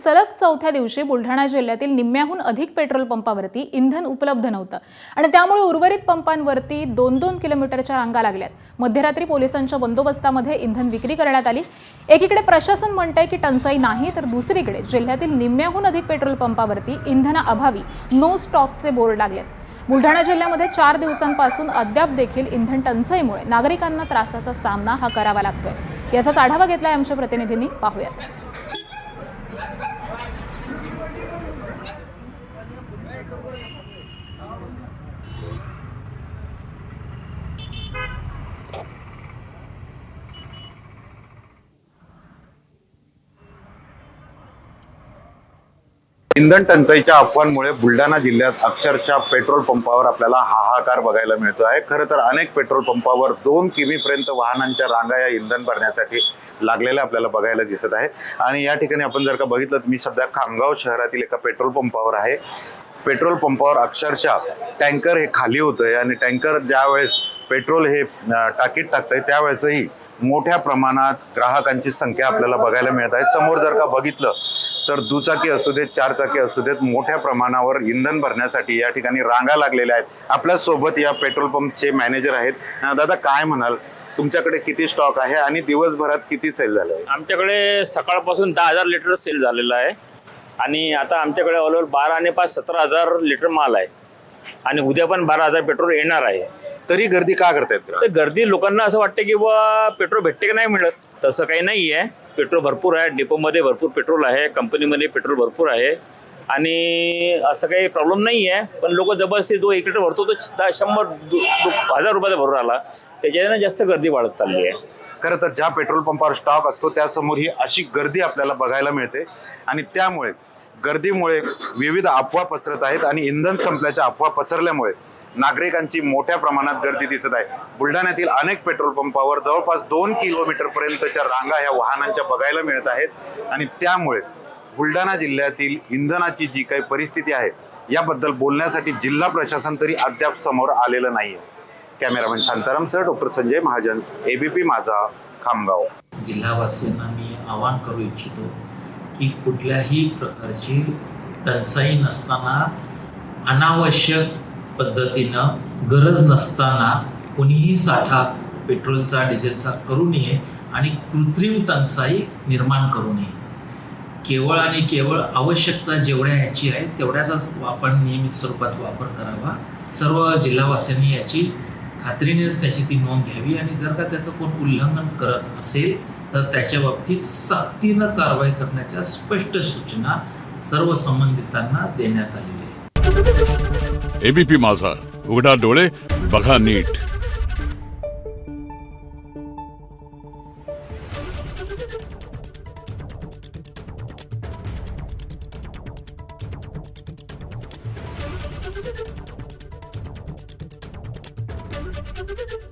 सलग चौथ्या दिवशी बुलढाणा जिल्ह्यातील निम्म्याहून अधिक पेट्रोल पंपावरती इंधन उपलब्ध नव्हतं आणि त्यामुळे उर्वरित पंपांवरती 2-2 किलोमीटरच्या रांगा लागल्यात। मध्यरात्री पोलिसांच्या बंदोबस्तामध्ये इंधन विक्री करण्यात आली। एकीकडे प्रशासन म्हणतंय की टंचाई नाही, तर दुसरीकडे जिल्ह्यातील निम्म्याहून अधिक पेट्रोल पंपावरती इंधनाअभावी नो स्टॉकचे बोर्ड लागलेत। बुलढाणा जिल्ह्यामध्ये 4 दिवसांपासून अद्याप देखील इंधन टंचाईमुळे नागरिकांना त्रासाचा सामना करावा लागतोय। याचाच आढावा घेतलाय आमच्या प्रतिनिधींनी, पाहूयात। इंधन टंचाईच्या अफवांमुळे बुलढाणा जिल्ह्यात अक्षरशः पेट्रोल पंपावर आपल्याला हाहाकार बघायला मिळतो आहे। खरं तर अनेक पेट्रोल पंपावर 2 किमीपर्यंत वाहनांच्या रांगा या इंधन भरण्यासाठी लागलेल्या आपल्याला बघायला दिसत आहे। आणि या ठिकाणी आपण जर का बघितलं, मी सध्या खामगाव शहरातील एका पेट्रोल पंपावर आहे। पेट्रोल पंपावर अक्षरशः टँकर हे खाली होतंय आणि टँकर ज्यावेळेस पेट्रोल हे टाकीत टाकतंय त्यावेळेसही मोठ्या प्रमाणात ग्राहकांची संख्या आपल्याला बघायला मिळत आहे। समोर जर का बघितलं तर दुचाकी असू देत, 4 चाकी असू देत, मोठ्या प्रमाणावर इंधन भरण्यासाठी या ठिकाणी रांगा लागलेल्या आहेत। आपल्या सोबत या पेट्रोल पंपचे मॅनेजर आहेत। दादा, काय म्हणाल, तुमच्याकडे किती स्टॉक आहे आणि दिवसभरात किती सेल झाले आहे? आमच्याकडे सकाळपासून 10,000 लिटर सेल झालेला आहे आणि आता आमच्याकडे ऑलओव्हर 12 आणि 5 17,000 लिटर माल आहे आणि उद्या पण 12,000 पेट्रोल येणार आहे। तरी गर्दी का करतायत? तर गर्दी लोकांना असं वाटतं की बुवा पेट्रोल भेटते की नाही मिळत, तसं काही नाही आहे। पेट्रोल भरपूर आहे, डिपोमध्ये भरपूर पेट्रोल आहे, कंपनीमध्ये पेट्रोल भरपूर आहे आणि असं काही प्रॉब्लेम नाही आहे। पण लोक जबरदस्ती जो 1 लिटर भरतो तो 100-1000 रुपयाचा भरून आला, त्याच्याने जास्त गर्दी वाढत चालली आहे। खरं तर ज्या पेट्रोल पंपावर स्टॉक असतो त्यासमोर ही अशी गर्दी आपल्याला बघायला मिळते आणि त्यामुळे गर्दीमुळे विविध अफवा पसरत आहेत आणि इंधन संपल्याच्या अफवा पसरल्यामुळे नागरिकांची मोठ्या प्रमाणात गर्दी दिसत आहे। बुलढाण्यातील अनेक पेट्रोल पंपावर जवळपास 2 किलोमीटरपर्यंतच्या रांगा ह्या वाहनांच्या बघायला मिळत आहेत आणि त्यामुळे बुलढाणा जिल्ह्यातील इंधनाची जी काही परिस्थिती आहे याबद्दल बोलण्यासाठी जिल्हा प्रशासन तरी अद्याप समोर आलेलं नाहीये। Cameraman Shantaram sir, doctor Sanjay Mahajan, ABP माझा, खामगाव। जिल्हावासियांना मी आवाहन करू इच्छितो की कुठल्याही प्रकारची टंचाई नसताना, अनावश्यक पद्धतीनं गरज नसताना कोणीही साठा पेट्रोलचा डिझेलचा करू नये आणि कृत्रिम टंचाई निर्माण करू नये। केवळ आणि केवळ आवश्यकता जेवढ्या ह्याची आहे तेवढ्याचाच आपण नियमित स्वरूपात वापर करावा। सर्व जिल्हावासियांनी याची खात्रीने त्याची ती नोंद घ्यावी आणि जर का त्याचं कोण उल्लंघन करत असेल तर त्याच्या बाबतीत सक्तीनं कारवाई करण्याच्या स्पष्ट सूचना सर्व संबंधितांना देण्यात आलेल्या आहेत। एबीपी माझा, उघडा डोळे बघा नीट। Thank you.